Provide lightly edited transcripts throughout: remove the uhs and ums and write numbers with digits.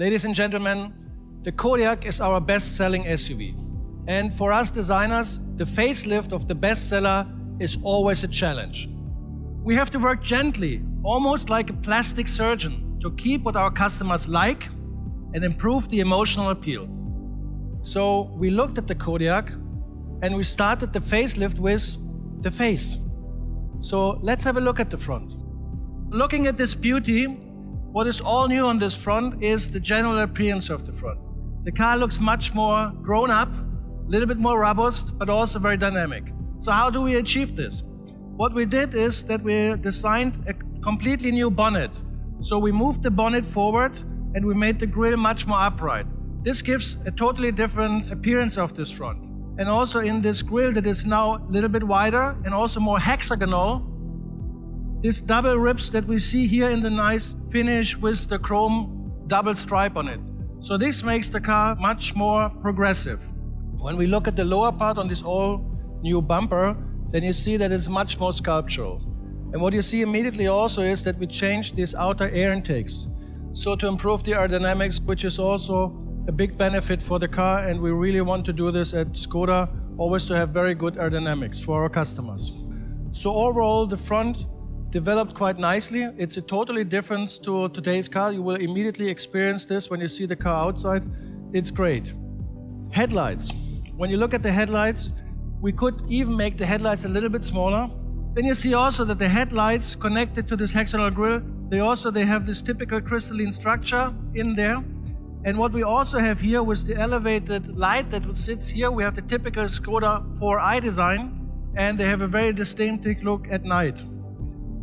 Ladies and gentlemen, the Kodiaq is our best-selling SUV. And for us designers, the facelift of the bestseller is always a challenge. We have to work gently, almost like a plastic surgeon, to keep what our customers like and improve the emotional appeal. So we looked at the Kodiaq and we started the facelift with the face. So let's have a look at the front. Looking at this beauty, what is all new on this front is the general appearance of the front. The car looks much more grown up, a little bit more robust, but also very dynamic. So how do we achieve this? What we did is that we designed a completely new bonnet. So we moved the bonnet forward and we made the grille much more upright. This gives a totally different appearance of this front. And also in this grille that is now a little bit wider and also more hexagonal, these double ribs that we see here in the nice finish with the chrome double stripe on it. So this makes the car much more progressive. When we look at the lower part on this all new bumper, then you see that it's much more sculptural. And what you see immediately also is that we changed these outer air intakes. So to improve the aerodynamics, which is also a big benefit for the car, and we really want to do this at Skoda, always to have very good aerodynamics for our customers. So overall, the front developed quite nicely. It's a totally different to today's car. You will immediately experience this when you see the car outside. It's great. Headlights. When you look at the headlights, we could even make the headlights a little bit smaller. Then you see also that the headlights connected to this hexagonal grille, they have this typical crystalline structure in there. And what we also have here with the elevated light that sits here, we have the typical Skoda 4i design, and they have a very distinctive look at night.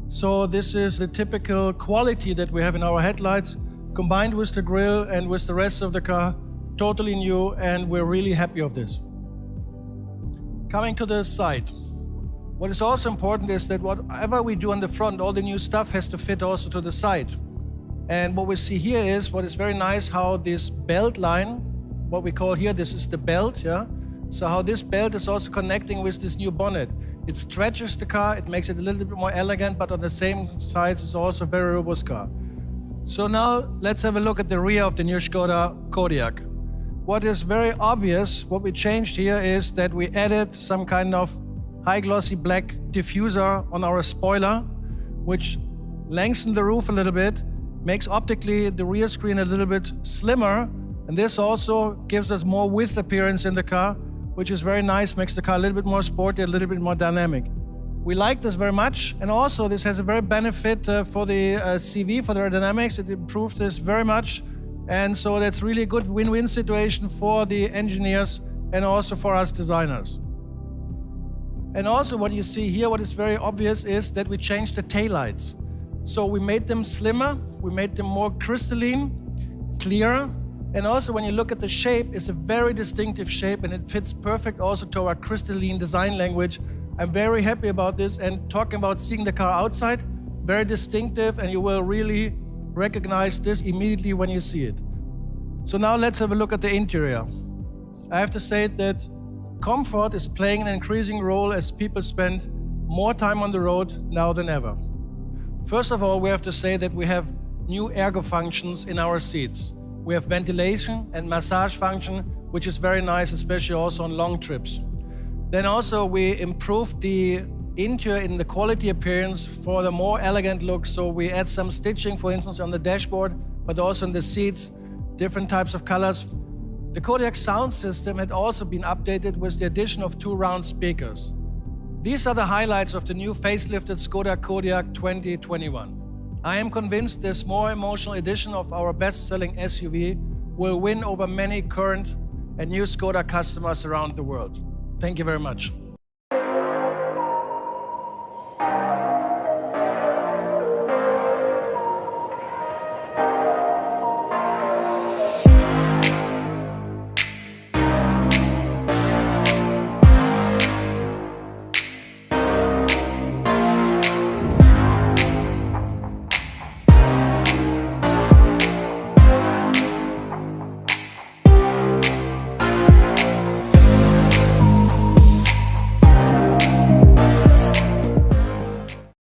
So this is the typical quality that we have in our headlights, combined with the grille and with the rest of the car, totally new, and we're really happy of this. Coming to the side. What is also important is that whatever we do on the front, all the new stuff has to fit also to the side. And what we see here is what is very nice, how this belt line, what we call here, this is the belt, yeah? So how this belt is also connecting with this new bonnet. It stretches the car, it makes it a little bit more elegant, but on the same size, it's also a very robust car. So now let's have a look at the rear of the new Skoda Kodiaq. What is very obvious, what we changed here is that we added some kind of high glossy black diffuser on our spoiler, which lengthened the roof a little bit, makes optically the rear screen a little bit slimmer, and this also gives us more width appearance in the car, which is very nice, makes the car a little bit more sporty, a little bit more dynamic. We like this very much, and also this has a very benefit for the CV, for the aerodynamics. It improves this very much, and so that's really a good win-win situation for the engineers and also for us designers. And also what you see here, what is very obvious is that we changed the taillights. So we made them slimmer, we made them more crystalline, clearer, and also when you look at the shape, it's a very distinctive shape and it fits perfect also to our crystalline design language. I'm very happy about this, and talking about seeing the car outside, very distinctive, and you will really recognize this immediately when you see it. So now let's have a look at the interior. I have to say that comfort is playing an increasing role as people spend more time on the road now than ever. First of all, we have to say that we have new ergo functions in our seats. We have ventilation and massage function, which is very nice, especially also on long trips. Then also we improved the interior in the quality appearance for the more elegant look. So we add some stitching, for instance, on the dashboard, but also in the seats, different types of colors. The Kodiaq sound system had also been updated with the addition of 2 round speakers. These are the highlights of the new facelifted Skoda Kodiaq 2021. I am convinced this more emotional edition of our best-selling SUV will win over many current and new Skoda customers around the world. Thank you very much.